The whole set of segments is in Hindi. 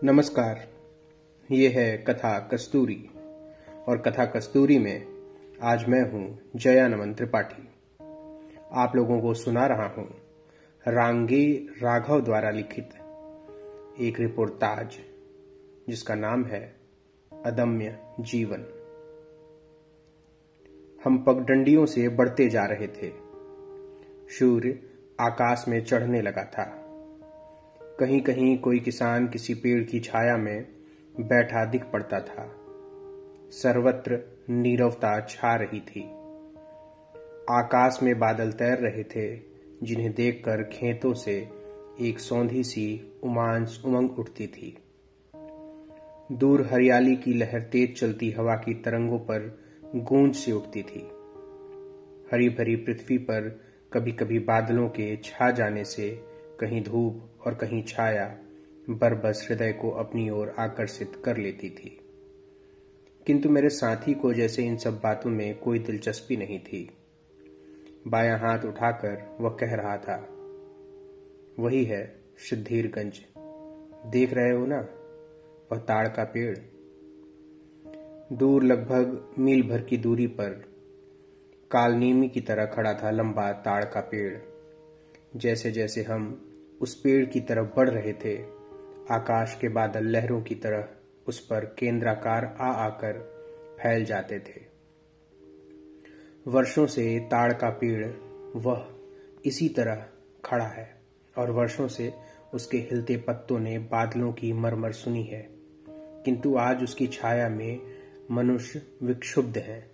नमस्कार। ये है कथा कस्तूरी और कथा कस्तूरी में आज मैं हूं जयानमन त्रिपाठी। आप लोगों को सुना रहा हूं रांगे राघव द्वारा लिखित एक रिपोर्टाज जिसका नाम है अदम्य जीवन। हम पगडंडियों से बढ़ते जा रहे थे। सूर्य आकाश में चढ़ने लगा था। कहीं कहीं कोई किसान किसी पेड़ की छाया में बैठा दिख पड़ता था। सर्वत्र नीरवता छा रही थी। आकाश में बादल तैर रहे थे जिन्हें देखकर खेतों से एक सौंधी सी उमंग उठती थी। दूर हरियाली की लहर तेज चलती हवा की तरंगों पर गूंज से उठती थी। हरी भरी पृथ्वी पर कभी कभी बादलों के छा जाने से कहीं धूप और कहीं छाया बरबस हृदय को अपनी ओर आकर्षित कर लेती थी। किंतु मेरे साथी को जैसे इन सब बातों में कोई दिलचस्पी नहीं थी। बायां हाथ उठाकर वह कह रहा था, वही है सिद्धीरगंज, देख रहे हो ना, वह ताड़ का पेड़। दूर लगभग मील भर की दूरी पर कालनीमी की तरह खड़ा था लंबा ताड़ का पेड़। जैसे जैसे हम उस पेड़ की तरफ बढ़ रहे थे, आकाश के बादल लहरों की तरह उस पर केंद्राकार आकर फैल जाते थे। वर्षों से ताड़ का पेड़ वह इसी तरह खड़ा है और वर्षों से उसके हिलते पत्तों ने बादलों की मरमर सुनी है, किंतु आज उसकी छाया में मनुष्य विक्षुब्ध है।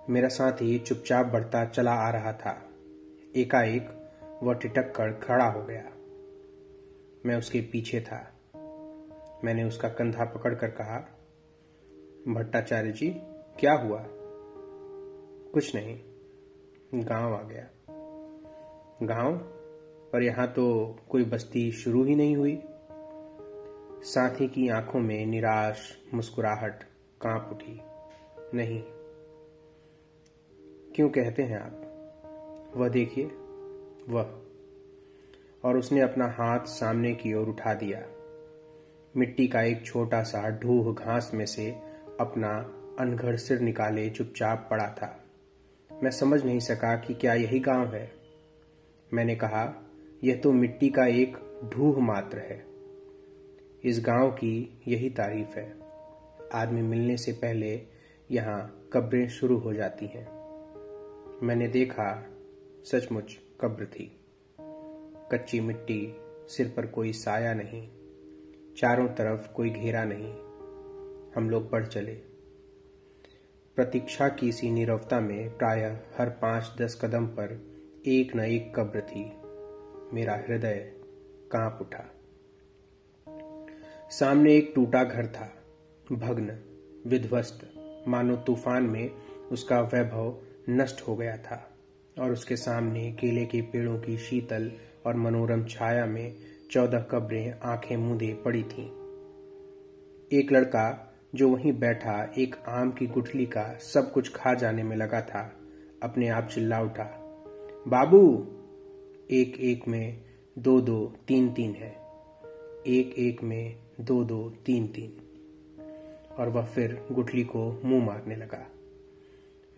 मेरा साथी चुपचाप बढ़ता चला आ रहा था। एकाएक वह ठिठक कर खड़ा हो गया। मैं उसके पीछे था। मैंने उसका कंधा पकड़कर कहा, भट्टाचार्य जी, क्या हुआ? कुछ नहीं, गांव आ गया। गांव? पर यहां तो कोई बस्ती शुरू ही नहीं हुई। साथी की आंखों में निराश मुस्कुराहट कांप उठी। नहीं। क्यों कहते हैं आप? वह देखिए, वह। और उसने अपना हाथ सामने की ओर उठा दिया। मिट्टी का एक छोटा सा ढूह घास में से अपना अनघड़ सिर निकाले चुपचाप पड़ा था। मैं समझ नहीं सका कि क्या यही गांव है। मैंने कहा, यह तो मिट्टी का एक ढूह मात्र है। इस गांव की यही तारीफ है। आदमी मिलने से पहले यहां कब्रें शुरू हो जाती हैं। मैंने देखा, सचमुच कब्र थी। कच्ची मिट्टी, सिर पर कोई साया नहीं, चारों तरफ कोई घेरा नहीं। हम लोग बढ़ चले। प्रतीक्षा की सी नीरवता में प्रायः हर 5-10 कदम पर एक न एक कब्र थी। मेरा हृदय कांप उठा। सामने एक टूटा घर था, भग्न, विध्वस्त, मानो तूफान में उसका वैभव नष्ट हो गया था। और उसके सामने केले के पेड़ों की शीतल और मनोरम छाया में 14 कब्रें आंखें मूंदे पड़ी थीं। एक लड़का जो वहीं बैठा एक आम की गुठली का सब कुछ खा जाने में लगा था, अपने आप चिल्ला उठा, बाबू! एक एक में 2-2, 3-3 है। एक एक में 2-2, 3-3। और वह फिर गुठली को मुंह मारने लगा।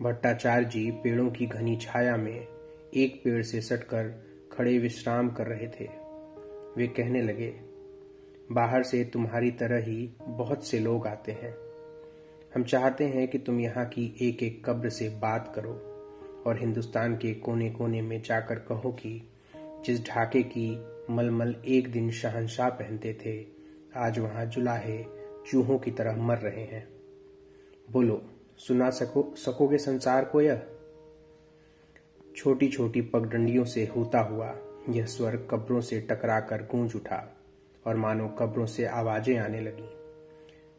भट्टाचार्य जी पेड़ों की घनी छाया में एक पेड़ से सटकर खड़े विश्राम कर रहे थे। वे कहने लगे, बाहर से तुम्हारी तरह ही बहुत से लोग आते हैं। हम चाहते हैं कि तुम यहाँ की एक एक कब्र से बात करो और हिंदुस्तान के कोने कोने में जाकर कहो कि जिस ढाके की मलमल एक दिन शहंशाह पहनते थे, आज वहां जुलाहे चूहों की तरह मर रहे हैं। बोलो, सुना सकोगे संसार को यह? छोटी छोटी पगडंडियों से होता हुआ यह स्वर कब्रों से टकराकर गूंज उठा और मानो कब्रों से आवाजें आने लगी।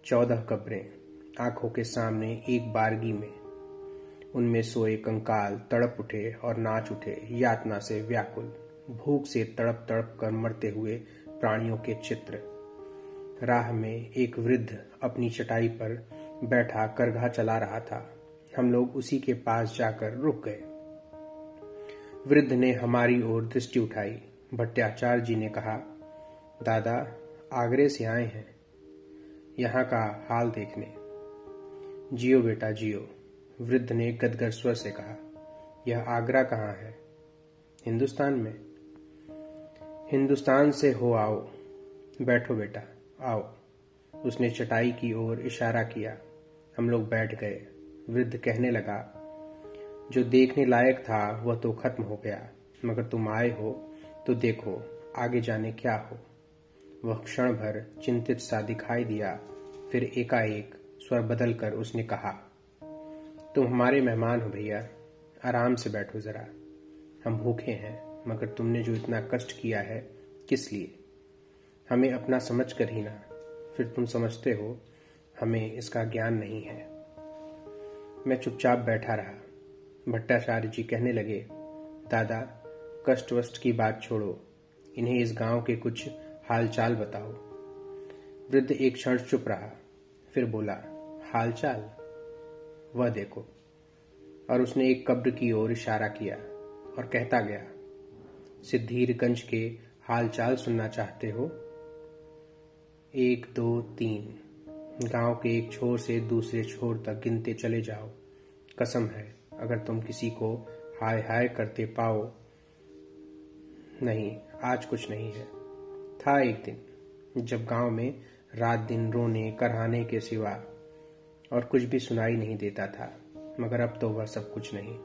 14 कब्रें आंखों के सामने एक बारगी में। उनमें सोए कंकाल तड़प उठे और नाच उठे, यातना से व्याकुल, भूख से तड़प तड़प कर मरते हुए प्राणियों के चित्र। राह में एक वृद्ध अपनी चटाई पर बैठा करघा चला रहा था। हम लोग उसी के पास जाकर रुक गए। वृद्ध ने हमारी ओर दृष्टि उठाई। भट्टाचार्य जी ने कहा, दादा, आगरे से आए हैं यहाँ का हाल देखने। जियो बेटा जियो, वृद्ध ने गदगद स्वर से कहा। यह आगरा कहाँ है? हिंदुस्तान में। हिंदुस्तान से हो आओ। बैठो बेटा, आओ। उसने चटाई की ओर इशारा किया। हम लोग बैठ गए। वृद्ध कहने लगा, जो देखने लायक था वह तो खत्म हो गया, मगर तुम आए हो तो देखो आगे जाने क्या हो। वह क्षण भर चिंतित सा दिखाई दिया, फिर एकाएक स्वर बदलकर उसने कहा, तुम हमारे मेहमान हो भैया, आराम से बैठो जरा। हम भूखे हैं, मगर तुमने जो इतना कष्ट किया है किस लिए? हमें अपना समझ कर ही ना। फिर तुम समझते हो हमें इसका ज्ञान नहीं है। मैं चुपचाप बैठा रहा। भट्टाचार्य जी कहने लगे, दादा कष्ट वष्ट की बात छोड़ो, इन्हें इस गांव के कुछ हालचाल बताओ। वृद्ध एक क्षण चुप रहा, फिर बोला, हालचाल? वह देखो। और उसने एक कब्र की ओर इशारा किया और कहता गया, सिद्धीरगंज के हालचाल सुनना चाहते हो? 1 2 3 गांव के एक छोर से दूसरे छोर तक गिनते चले जाओ। कसम है, अगर तुम किसी को हाय हाय करते पाओ। नहीं, आज कुछ नहीं है। था एक दिन जब गांव में रात दिन रोने कराहने के सिवा और कुछ भी सुनाई नहीं देता था, मगर अब तो वह सब कुछ नहीं।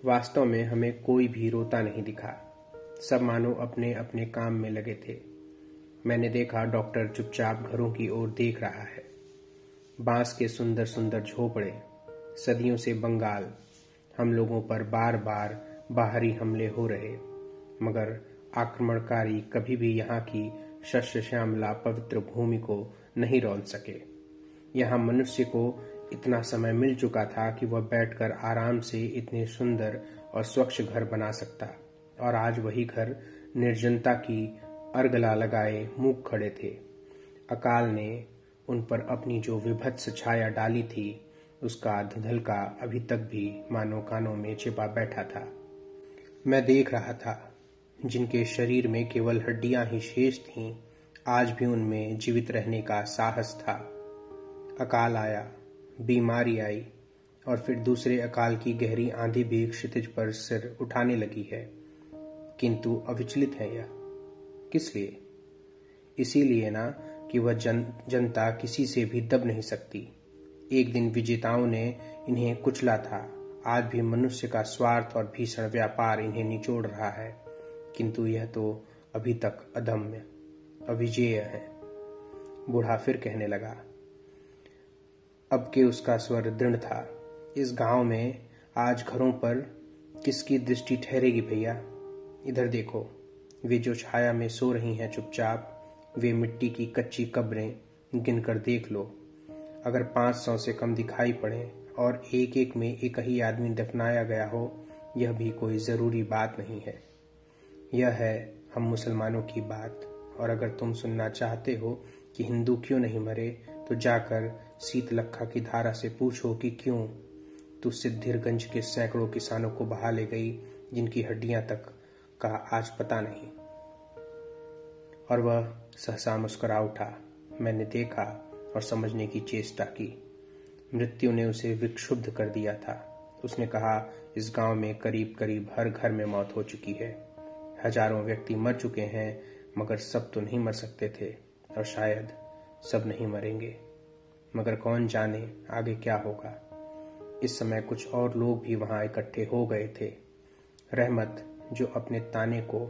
वास्तव में हमें कोई भी रोता नहीं दिखा। सब मानो अपने अपने काम में लगे थे। मैंने देखा डॉक्टर चुपचाप घरों की ओर देख रहा है। बांस के सुंदर सुंदर झोपड़े, सदियों से बंगाल, हम लोगों पर बार बार बाहरी हमले हो रहे, मगर आक्रमणकारी कभी भी यहाँ की शस्य श्यामला पवित्र भूमि को नहीं रौंद सके। यहाँ मनुष्य को इतना समय मिल चुका था कि वह बैठकर आराम से इतने सुंदर और स्वच्छ घर बना सकता, और आज वही घर निर्जनता की अर्गला लगाए मूक खड़े थे। अकाल ने उन पर अपनी जो विभत्स छाया डाली थी, उसका धुंधलका अभी तक भी मानो कानों में छिपा बैठा था। मैं देख रहा था, जिनके शरीर में केवल हड्डियां ही शेष थीं, आज भी उनमें जीवित रहने का साहस था। अकाल आया, बीमारी आई, और फिर दूसरे अकाल की गहरी आंधी भी क्षितिज पर सिर उठाने लगी है, किंतु अविचलित है यह। किस लिए? इसीलिए ना कि वह जनता किसी से भी दब नहीं सकती। एक दिन विजेताओं ने इन्हें कुचला था, आज भी मनुष्य का स्वार्थ और भीषण व्यापार इन्हें निचोड़ रहा है, किंतु यह तो अभी तक अदम्य, अविजेय है। बूढ़ा फिर कहने लगा। अब के उसका स्वर दृढ़ था, इस गांव में आज घरों पर किसकी दृष्टि ठहरेगी भैया? इधर देखो, वे जो छाया में सो रही हैं चुपचाप, वे मिट्टी की कच्ची कब्रें गिनकर देख लो। अगर 500 से कम दिखाई पड़े और एक एक में एक ही आदमी दफनाया गया हो, यह भी कोई जरूरी बात नहीं है। यह है हम मुसलमानों की बात। और अगर तुम सुनना चाहते हो कि हिंदू क्यों नहीं मरे, तो जाकर शीतलखा की धारा से पूछो कि क्यों। तू सिद्धिरगंज के सैकड़ों किसानों को बहा ले गई, जिनकी हड्डियां तक का आज पता नहीं। और वह सहसा मुस्कुरा उठा। मैंने देखा और समझने की चेष्टा की। मृत्यु ने उसे विक्षुब्ध कर दिया था। उसने कहा, इस गांव में करीब करीब हर घर में मौत हो चुकी है। हजारों व्यक्ति मर चुके हैं, मगर सब तो नहीं मर सकते थे, और शायद सब नहीं मरेंगे। मगर कौन जाने आगे क्या होगा। इस समय कुछ और लोग भी वहां इकट्ठे हो गए थे। रहमत, जो अपने ताने को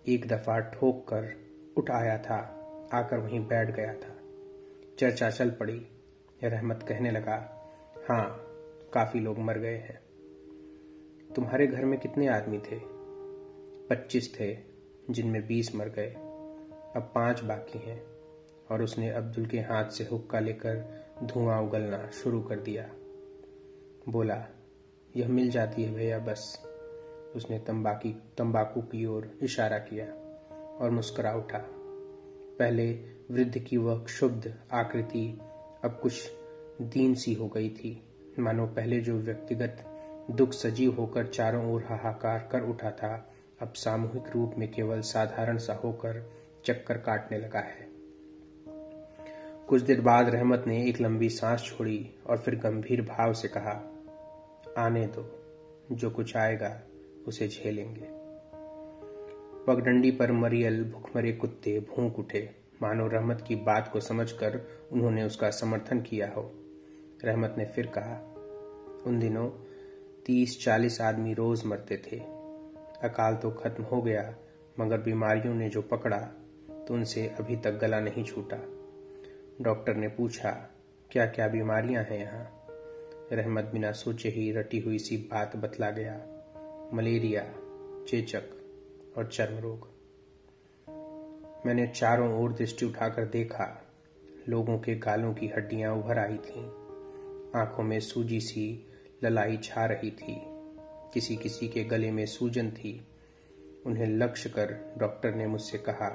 एक दफा ठोक कर उठ आया था, आकर वहीं बैठ गया था। चर्चा चल पड़ी। रहमत कहने लगा, हाँ, काफी लोग मर गए हैं। तुम्हारे घर में कितने आदमी थे? 25 थे, जिनमें 20 मर गए। अब 5 बाकी हैं। और उसने अब्दुल के हाथ से हुक्का लेकर धुआं उगलना शुरू कर दिया। बोला, यह मिल जाती है भैया बस। उसने तंबाकू की ओर इशारा किया और मुस्कुरा उठा। पहले वृद्ध की वह क्षुब्ध आकृति अब कुछ दीन सी हो गई थी, मानो पहले जो व्यक्तिगत दुख सजीव होकर चारों ओर हाहाकार कर उठा था, अब सामूहिक रूप में केवल साधारण सा होकर चक्कर काटने लगा है। कुछ देर बाद रहमत ने एक लंबी सांस छोड़ी और फिर गंभीर भाव से कहा, आने दो, जो कुछ आएगा उसे झेलेंगे। पगडंडी पर मरियल भूखमरे कुत्ते भौंक उठे, मानो रहमत की बात को समझकर उन्होंने उसका समर्थन किया हो। रहमत ने फिर कहा, उन दिनों 30-40 आदमी रोज मरते थे। अकाल तो खत्म हो गया, मगर बीमारियों ने जो पकड़ा तो उनसे अभी तक गला नहीं छूटा। डॉक्टर ने पूछा, क्या क्या बीमारियां हैं यहाँ? रहमत बिना सोचे ही रटी हुई सी बात बतला गया, मलेरिया, चेचक और चर्म रोग। मैंने चारों ओर दृष्टि उठाकर देखा। लोगों के गालों की हड्डियां उभर आई थीं, आंखों में सूजी सी ललाई छा रही थी, किसी किसी के गले में सूजन थी। उन्हें लक्ष्य कर डॉक्टर ने मुझसे कहा,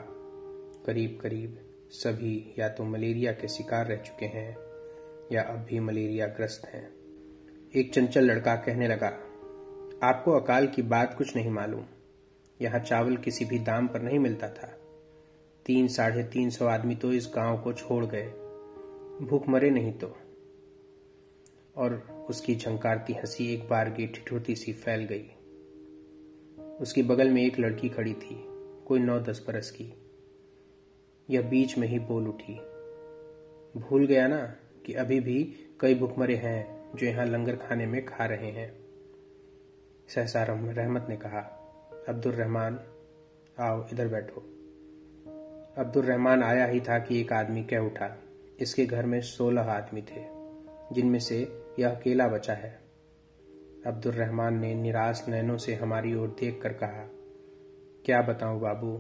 करीब करीब सभी या तो मलेरिया के शिकार रह चुके हैं या अब भी मलेरिया ग्रस्त हैं। एक चंचल लड़का कहने लगा, आपको अकाल की बात कुछ नहीं मालूम। यहाँ चावल किसी भी दाम पर नहीं मिलता था। 300-350 आदमी तो इस गांव को छोड़ गए, भूख मरे नहीं तो। और उसकी झंकारती हंसी एक बार की ठिठुरती सी फैल गई। उसके बगल में एक लड़की खड़ी थी, कोई 9-10 बरस की। यह बीच में ही बोल उठी, भूल गया ना कि अभी भी कई भूखमरे हैं जो यहाँ लंगर खाने में खा रहे हैं। सहसा रहमत ने कहा, अब्दुल रहमान, आओ इधर बैठो। अब्दुल रहमान आया ही था कि एक आदमी कह उठा, इसके घर में 16 आदमी थे, जिनमें से यह अकेला बचा है। अब्दुल रहमान ने निराश नैनों से हमारी ओर देख कर कहा, क्या बताऊं बाबू,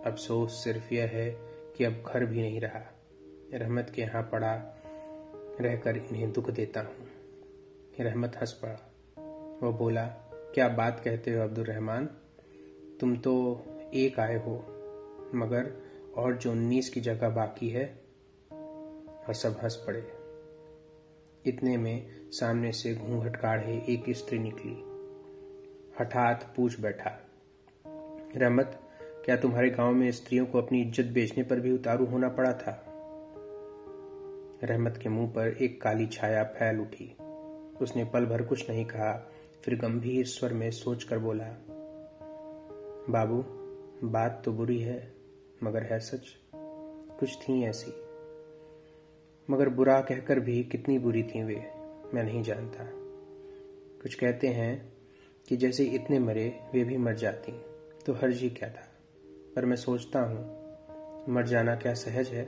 अफसोस सिर्फ यह है कि अब घर भी नहीं रहा। रहमत के यहाँ पड़ा रहकर इन्हें दुख देता हूं। रहमत हंस पड़ा। वो बोला, क्या बात कहते हो अब्दुल रहमान, तुम तो एक आए हो, मगर और जो 19 की जगह बाकी है। और सब हंस पड़े। इतने में सामने से घूंघट काढ़े एक स्त्री निकली। हठात पूछ बैठा, रहमत, क्या तुम्हारे गांव में स्त्रियों को अपनी इज्जत बेचने पर भी उतारू होना पड़ा था? रहमत के मुंह पर एक काली छाया फैल उठी। उसने पल भर कुछ नहीं कहा, फिर गंभीर स्वर में सोचकर बोला, बाबू, बात तो बुरी है मगर है सच। कुछ थी ऐसी, मगर बुरा कहकर भी कितनी बुरी थी वे, मैं नहीं जानता। कुछ कहते हैं कि जैसे इतने मरे वे भी मर जाती, तो हर्ज ही क्या था। पर मैं सोचता हूं, मर जाना क्या सहज है?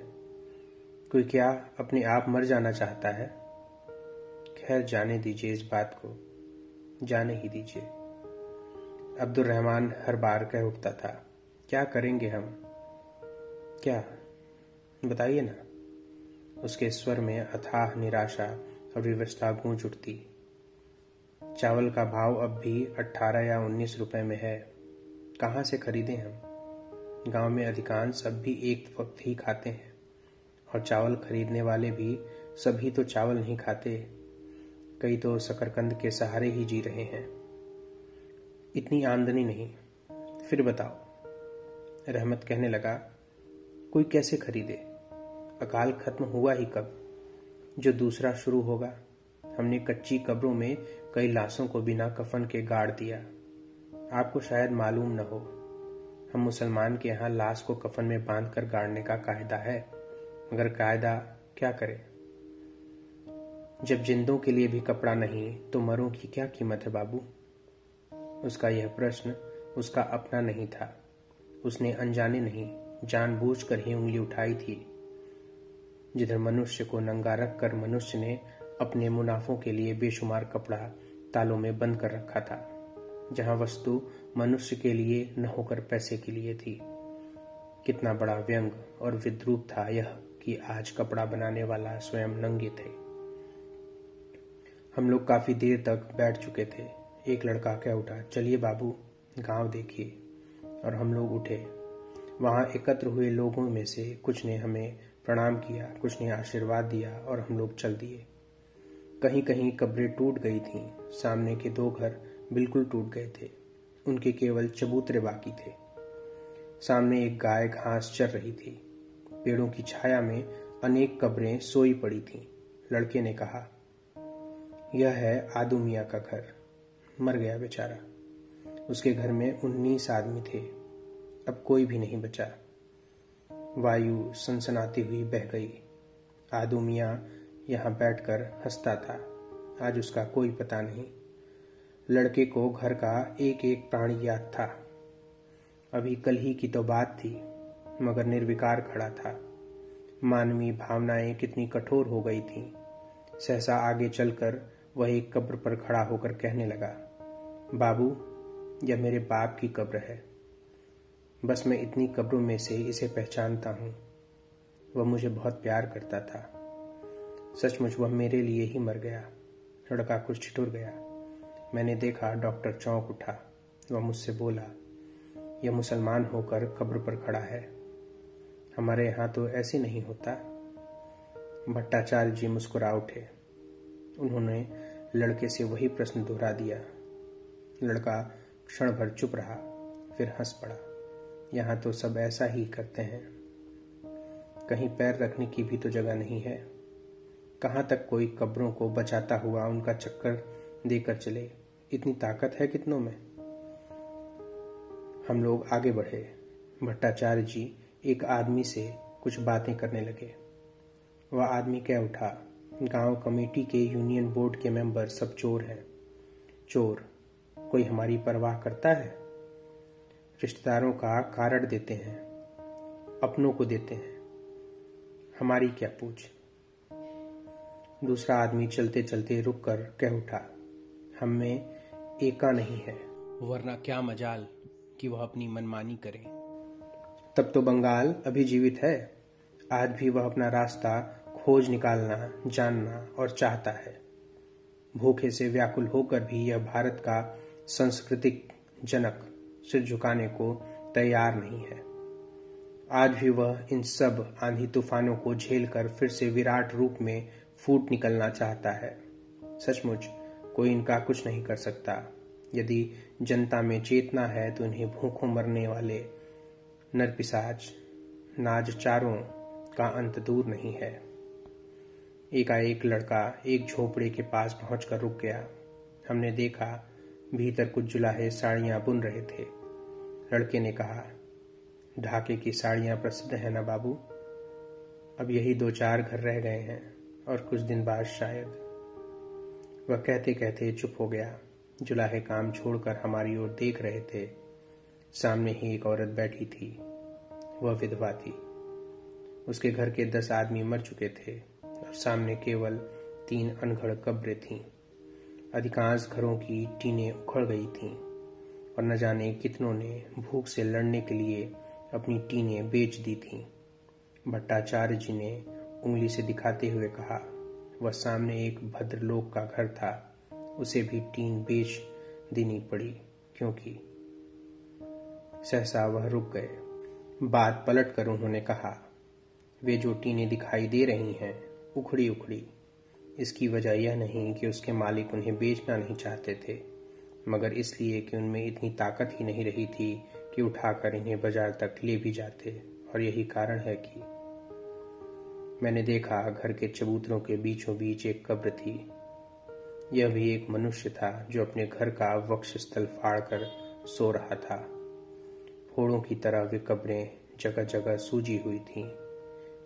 कोई क्या अपने आप मर जाना चाहता है? खैर, जाने दीजिए इस बात को, जाने ही दीजिए। अब्दुल रहमान हर बार कह उठता था, क्या करेंगे हम? क्या बताइए ना। उसके स्वर में अथाह निराशा और विवशता गूंज उठती। चावल का भाव अब भी 18 या 19 रुपए में है, कहाँ से खरीदें हम? गांव में अधिकांश सब भी एक वक्त ही खाते हैं, और चावल खरीदने वाले भी सभी तो चावल नहीं खाते, कई तो शकरकंद के सहारे ही जी रहे हैं। इतनी आमदनी नहीं, फिर बताओ। रहमत कहने लगा, कोई कैसे खरीदे? अकाल खत्म हुआ ही कब, जो दूसरा शुरू होगा। हमने कच्ची कब्रों में कई लाशों को बिना कफन के गाड़ दिया। आपको शायद मालूम न हो, हम मुसलमान के यहाँ लाश को कफन में बांधकर गाड़ने का कायदा है, मगर कायदा क्या करे? जब जिंदों के लिए भी कपड़ा नहीं तो मरों की क्या कीमत है बाबू? उसका यह प्रश्न उसका अपना नहीं था। उसने अनजाने नहीं, जानबूझकर ही उंगली उठाई थी। जिधर मनुष्य को नंगा रखकर मनुष्य ने अपने मुनाफों के लिए बेशुमार कपड़ा तालों में बंद कर रखा था, जहां वस्तु मनुष्य के लिए न होकर पैसे के लिए थी। कितना बड़ा व्यंग और विद्रूप था यह कि आज कपड़ा बनाने वाला स्वयं नंगे थे। हम लोग काफी देर तक बैठ चुके थे। एक लड़का कह उठा, चलिए बाबू, गांव देखिए। और हम लोग उठे। वहां एकत्र हुए लोगों में से कुछ ने हमें प्रणाम किया, कुछ ने आशीर्वाद दिया और हम लोग चल दिए। कहीं कहीं कब्रें टूट गई थीं। सामने के 2 घर बिल्कुल टूट गए थे, उनके केवल चबूतरे बाकी थे। सामने एक गाय घास चर रही थी। पेड़ों की छाया में अनेक कब्रें सोई पड़ी थीं। लड़के ने कहा, यह है आदू मियाँ का घर। मर गया बेचारा। उसके घर में 19 आदमी थे। अब कोई भी नहीं बचा। वायु सनसनाती हुई बह गई। आदू मियाँ यहाँ बैठकर हंसता था। आज उसका कोई पता नहीं। लड़के को घर का एक एक प्राणी याद था। अभी कल ही की तो बात थी, मगर निर्विकार खड़ा था। मानवीय भावनाएं कितनी कठोर हो गई थीं। सहसा आगे चलकर वह एक कब्र पर खड़ा होकर कहने लगा, बाबू, यह मेरे बाप की कब्र है। बस मैं इतनी कब्रों में से इसे पहचानता हूँ। वह मुझे बहुत प्यार करता था। सचमुच वह मेरे लिए ही मर गया। लड़का कुछ ठिठुर गया। मैंने देखा डॉक्टर चौंक उठा। वह मुझसे बोला, यह मुसलमान होकर कब्र पर खड़ा है। हमारे यहाँ तो ऐसे नहीं होता। भट्टाचार्य जी मुस्कुरा उठे। उन्होंने लड़के से वही प्रश्न दोहरा दिया। लड़का क्षण भर चुप रहा, फिर हंस पड़ा। यहाँ तो सब ऐसा ही करते हैं। कहीं पैर रखने की भी तो जगह नहीं है। कहाँ तक कोई कब्रों को बचाता हुआ उनका चक्कर देकर चले। इतनी ताकत है कितनों में। हम लोग आगे बढ़े। भट्टाचार्य जी एक आदमी से कुछ बातें करने लगे। वह आदमी कह उठा, गांव कमेटी के यूनियन बोर्ड के मेंबर सब चोर हैं। चोर? कोई हमारी परवाह करता है? रिश्तेदारों का कारण देते हैं, अपनों को देते हैं। हमारी क्या पूछ। दूसरा आदमी चलते चलते रुक कर कह उठा, हम में एका नहीं है, वरना क्या मजाल कि वह अपनी मनमानी करे। तब तो बंगाल अभी जीवित है। आज भी वह अपना रास्ता खोज निकालना, जानना और चाहता है। भूखे से व्याकुल होकर भी यह भारत का सांस्कृतिक जनक सिर झुकाने को तैयार नहीं है। आज भी वह इन सब आंधी तूफानों को झेलकर फिर से विराट रूप में फूट निकलना चाहता है। सचमुच कोई इनका कुछ नहीं कर सकता। यदि जनता में चेतना है तो इन्हें भूखों मरने वाले नरपिशाच नाजचारों का अंत दूर नहीं है। एकाएक लड़का एक झोपड़े के पास पहुंचकर रुक गया। हमने देखा भीतर कुछ जुलाहे साड़ियां बुन रहे थे। लड़के ने कहा, ढाके की साड़ियां प्रसिद्ध है ना बाबू। अब यही 2-4 घर रह गए हैं और कुछ दिन बाद शायद। वह कहते कहते चुप हो गया। जुलाहे काम छोड़कर हमारी ओर देख रहे थे। सामने ही एक औरत बैठी थी। वह विधवा थी। उसके घर के 10 आदमी मर चुके थे और सामने केवल 3 अनगढ़ कब्रें थीं। अधिकांश घरों की टीनें उखड़ गई थीं और न जाने कितनों ने भूख से लड़ने के लिए अपनी टीनें बेच दी थीं। भट्टाचार्य जी ने उंगली से दिखाते हुए कहा, वह सामने एक भद्रलोक का घर था, उसे भी टीन बेच देनी पड़ी क्योंकि। सहसा वह रुक गए। बात पलट कर उन्होंने कहा, वे जो टीनें दिखाई दे रही हैं उखड़ी उखड़ी। इसकी वजह यह नहीं कि उसके मालिक उन्हें बेचना नहीं चाहते थे, मगर इसलिए कि उनमें इतनी ताकत ही नहीं रही थी कि उठाकर इन्हें बाजार तक ले भी जाते। और यही कारण है कि मैंने देखा घर के चबूतरों के बीचों बीच एक कब्र थी। यह भी एक मनुष्य था जो अपने घर का वक्षस्थल फाड़कर सो रहा था। फोड़ों की तरह वे कब्रें जगह जगह सूजी हुई थीं,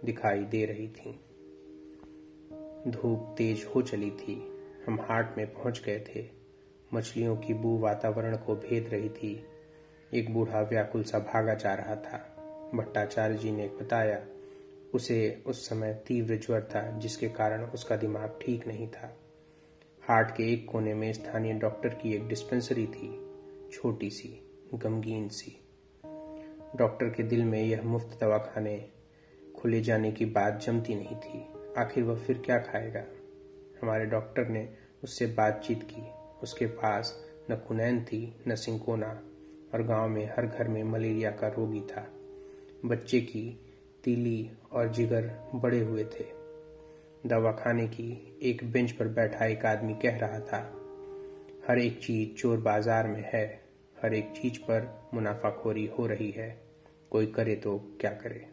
दिखाई दे रही थीं। धूप तेज हो चली थी। हम हाट में पहुंच गए थे। मछलियों की बू वातावरण को भेद रही थी। एक बूढ़ा व्याकुल सा भागा जा रहा था। भट्टाचार्य जी ने बताया, उसे उस समय तीव्र ज्वर था जिसके कारण उसका दिमाग ठीक नहीं था। हाट के एक कोने में स्थानीय डॉक्टर की एक डिस्पेंसरी थी, छोटी सी, गमगीन सी। डॉक्टर के दिल में यह मुफ्त दवाखाने खुले जाने की बात जमती नहीं थी। आखिर वह फिर क्या खाएगा। हमारे डॉक्टर ने उससे बातचीत की। उसके पास न कुनैन थी न सिंकोना और गांव में हर घर में मलेरिया का रोगी था। बच्चे की तीली और जिगर बड़े हुए थे। दवाखाने की एक बेंच पर बैठा एक आदमी कह रहा था, हर एक चीज चोर बाजार में है, हर एक चीज पर मुनाफाखोरी हो रही है। कोई करे तो क्या करे।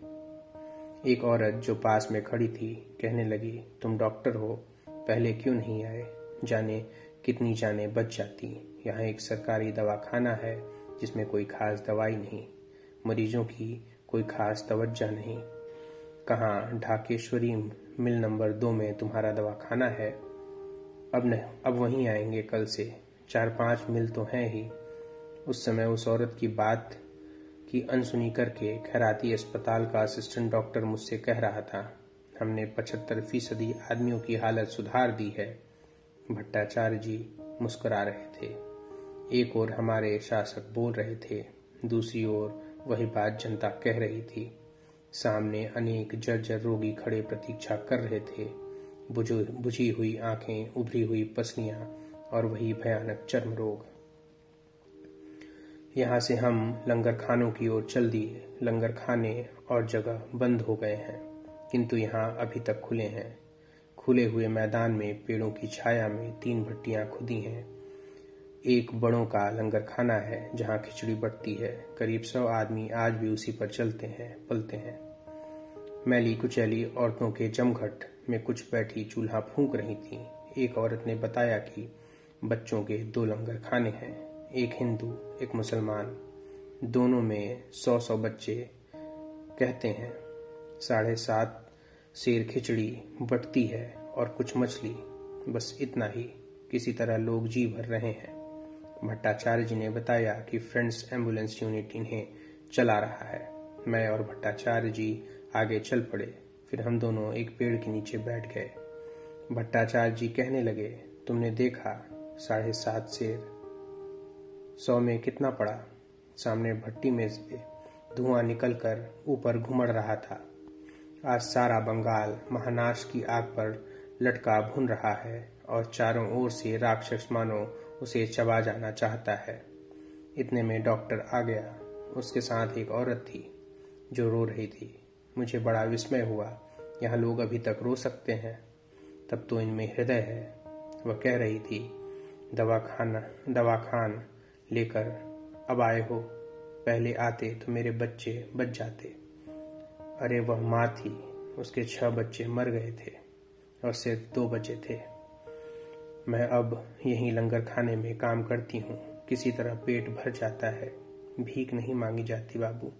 एक औरत जो पास में खड़ी थी कहने लगी, तुम डॉक्टर हो, पहले क्यों नहीं आए, जाने कितनी जानें बच जाती। यहाँ एक सरकारी दवाखाना है जिसमें कोई खास दवाई नहीं, मरीजों की कोई खास तवज्जो नहीं। कहाँ ढाकेश्वरी मिल नंबर 2 में तुम्हारा दवाखाना है। अब वहीं आएंगे कल से, 4-5 मिल तो हैं ही। उस समय उस औरत की बात की अनसुनी करके खैराती अस्पताल का असिस्टेंट डॉक्टर मुझसे कह रहा था, हमने 75% आदमियों की हालत सुधार दी है। भट्टाचार्य जी मुस्कुरा रहे थे। एक ओर हमारे शासक बोल रहे थे, दूसरी ओर वही बात जनता कह रही थी। सामने अनेक जर्जर रोगी खड़े प्रतीक्षा कर रहे थे, बुझी हुई आंखें, उभरी हुई पसलियां और वही भयानक चर्म रोग। यहाँ से हम लंगर खानों की ओर चल दिए। लंगर खाने और जगह बंद हो गए हैं, किंतु यहाँ अभी तक खुले हैं। खुले हुए मैदान में पेड़ों की छाया में 3 भट्टियां खुदी हैं। एक बड़ों का लंगर खाना है जहाँ खिचड़ी बटती है। करीब 100 आदमी आज भी उसी पर चलते हैं, पलते हैं। मैली कुचैली औरतों के जमघट में कुछ बैठी चूल्हा फूंक रही थीं। एक औरत ने बताया कि बच्चों के 2 लंगर खाने हैं, एक हिंदू एक मुसलमान, दोनों में 100-100 बच्चे। कहते हैं 7.5 सेर खिचड़ी बटती है और कुछ मछली, बस इतना ही। किसी तरह लोग जी भर रहे हैं। भट्टाचार्य जी ने बताया कि फ्रेंड्स एम्बुलेंस यूनिट इन्हें चला रहा है। मैं और भट्टाचार्य जी आगे चल पड़े। फिर हम दोनों एक पेड़ के नीचे बैठ गए। भट्टाचार्य जी कहने लगे, तुमने देखा 7.5 सेर, 100 में कितना पड़ा। सामने भट्टी में से धुआं निकलकर ऊपर घुमड़ रहा था। आज सारा बंगाल महानाश की आग पर लटका भुन रहा है और चारों ओर से राक्षस मानो उसे चबा जाना चाहता है। इतने में डॉक्टर आ गया। उसके साथ एक औरत थी जो रो रही थी। मुझे बड़ा विस्मय हुआ, यहाँ लोग अभी तक रो सकते हैं, तब तो इनमें हृदय है। वह कह रही थी, दवाखान लेकर अब आए हो, पहले आते तो मेरे बच्चे बच जाते। अरे वह माँ थी, उसके 6 बच्चे मर गए थे और सिर्फ 2 बचे थे। मैं अब यहीं लंगर खाने में काम करती हूँ, किसी तरह पेट भर जाता है, भीख नहीं मांगी जाती बाबू।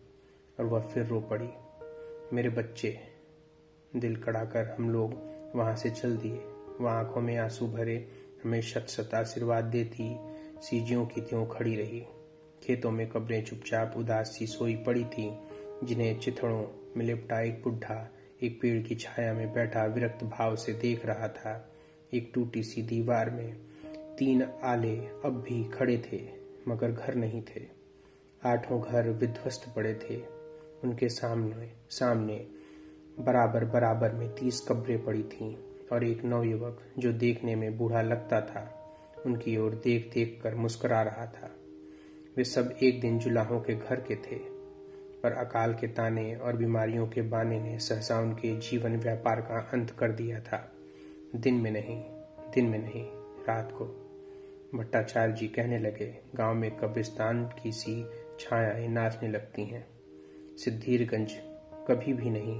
और वह फिर रो पड़ी। मेरे बच्चे। दिल कड़ाकर हम लोग वहां से चल दिए। वह आंखों में आंसू भरे हमें शत आशीर्वाद देती सीजियों की त्यों खड़ी रही। खेतों में कब्रें चुपचाप उदास सी सोई पड़ी थी, जिन्हें चिथड़ों में लिपटा एक बुढ़ा एक पेड़ की छाया में बैठा विरक्त भाव से देख रहा था। एक टूटी सी दीवार में 3 आले अब भी खड़े थे, मगर घर नहीं थे। 8 घर विध्वस्त पड़े थे। उनके सामने बराबर में 30 कब्रें पड़ी थीं और एक नवयुवक जो देखने में बूढ़ा लगता था उनकी ओर देख देख कर मुस्कुरा रहा था। वे सब एक दिन जुलाहों के घर के थे, पर अकाल के ताने और बीमारियों के बाने ने सहसा उनके जीवन व्यापार का अंत कर दिया था। दिन में नहीं, रात को। भट्टाचार्य जी कहने लगे, गांव में कब्रिस्तान की सी छायाएं नाचने लगती हैं। सिद्धीरगंज कभी भी नहीं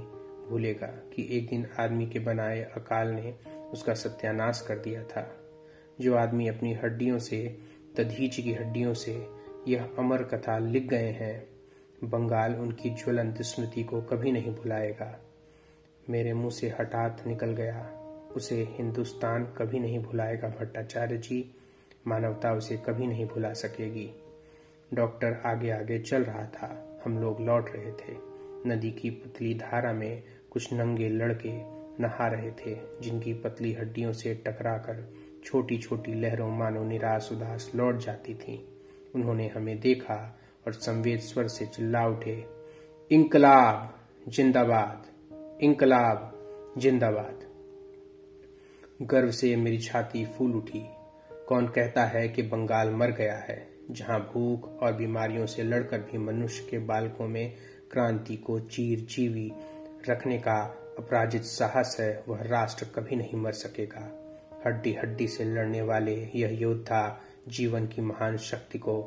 भूलेगा कि एक दिन आदमी के बनाए अकाल ने उसका सत्यानाश कर दिया था। जो आदमी अपनी हड्डियों से, दधीच की हड्डियों से यह अमर कथा लिख गए हैं, बंगाल उनकी ज्वलंत स्मृति को कभी नहीं भुलाएगा। मेरे मुंह से हठात निकल गया, उसे हिंदुस्तान कभी नहीं भुलाएगा भट्टाचार्य जी, मानवता उसे कभी नहीं भुला सकेगी। डॉक्टर आगे आगे चल रहा था। हम लोग लौट रहे थे। नदी की पतली धारा में कुछ नंगे लड़के नहा रहे थे, जिनकी पतली हड्डियों से टकराकर छोटी छोटी लहरों मानो निराश उदास लौट जाती थीं। उन्होंने हमें देखा और संवेद स्वर से चिल्ला उठे, इंकलाब जिंदाबाद, इंकलाब जिंदाबाद। गर्व से मेरी छाती फूल उठी। कौन कहता है कि बंगाल मर गया है, जहां भूख और बीमारियों से लड़कर भी मनुष्य के बालकों में क्रांति को चीरजीवी रखने का अपराजित साहस है, वह राष्ट्र कभी नहीं मर सकेगा। हड्डी हड्डी से लड़ने वाले यह योद्धा जीवन की महान शक्ति को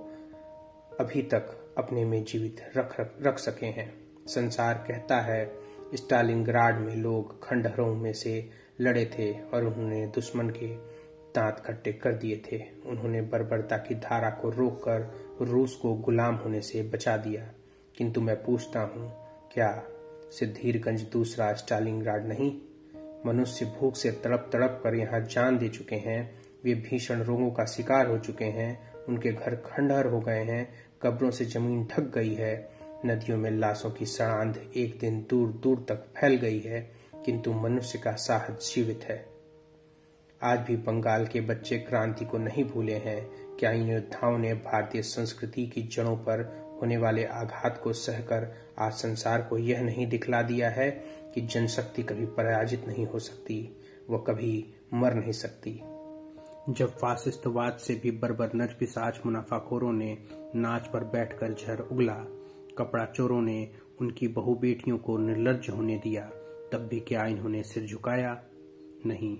अभी तक अपने में जीवित रख सके हैं। संसार कहता है स्टालिनग्राड में लोग खंडहरों में से लड़े थे और उन्होंने दुश्मन के दांत खट्टे कर दिए थे। उन्होंने बर्बरता की धारा को रोककर रूस को गुलाम होने से बचा दिया। किंतु मैं पूछता हूँ, क्या सिद्धिरगंज दूसरा स्टालिनग्राड नहीं? मनुष्य भूख से तड़प तड़प कर यहाँ जान दे चुके हैं। वे भीषण रोगों का शिकार हो चुके हैं। उनके घर खंडहर हो गए हैं। कब्रों से जमीन ढक गई है। नदियों में लाशों की सड़ांध एक दिन दूर दूर तक फैल गई है। किंतु मनुष्य का साहस जीवित है। आज भी बंगाल के बच्चे क्रांति को नहीं भूले हैं। क्या इन योद्धाओं ने भारतीय संस्कृति की जड़ों पर होने वाले आघात को सहकर आज संसार को यह नहीं दिखला दिया है कि जनशक्ति कभी पराजित नहीं हो सकती, वह कभी मर नहीं सकती। जब फासिस्टवाद से भी बर्बर नजपिशाच मुनाफाखोरों ने नाच पर बैठकर झर उगला, कपड़ा चोरों ने उनकी बहु बेटियों को निर्लज्ज होने दिया, तब भी क्या इन्होंने सिर झुकाया? नहीं,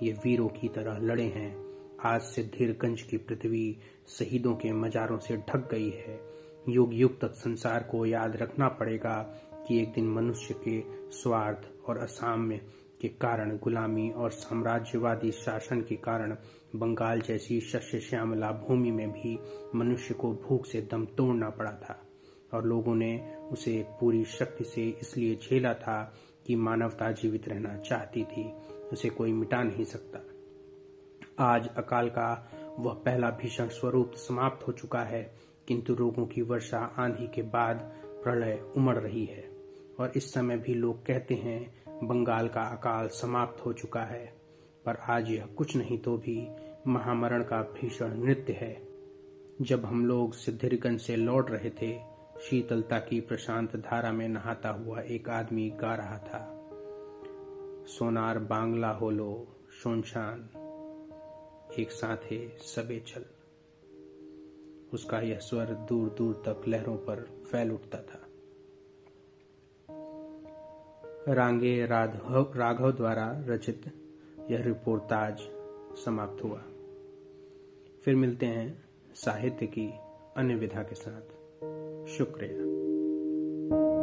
ये वीरों की तरह लड़े हैं। आज सिद्धिरगंज की पृथ्वी शहीदों के मजारों से ढक गई है। युग युग तक संसार को याद रखना पड़ेगा कि एक दिन मनुष्य के स्वार्थ और असाम्य के कारण, गुलामी और साम्राज्यवादी शासन के कारण बंगाल जैसी शस्य श्यामला भूमि में भी मनुष्य को भूख से दम तोड़ना पड़ा था, और लोगों ने उसे पूरी शक्ति से इसलिए झेला था कि मानवता जीवित रहना चाहती थी। उसे कोई मिटा नहीं सकता। आज अकाल का वह पहला भीषण स्वरूप समाप्त हो चुका है, किंतु रोगों की वर्षा आंधी के बाद प्रलय उमड़ रही है, और इस समय भी लोग कहते हैं बंगाल का अकाल समाप्त हो चुका है। पर आज यह कुछ नहीं तो भी महामरण का भीषण नृत्य है। जब हम लोग सिद्धिरगंज से लौट रहे थे, शीतलता की प्रशांत धारा में नहाता हुआ एक आदमी गा रहा था, सोनार बांग्ला होलो शोनशान, एक साथे सबे चल। उसका यह स्वर दूर दूर तक लहरों पर फैल उठता था। रांगे राघव द्वारा रचित यह रिपोर्टाज समाप्त हुआ। फिर मिलते हैं साहित्य की अन्य विधा के साथ। शुक्रिया।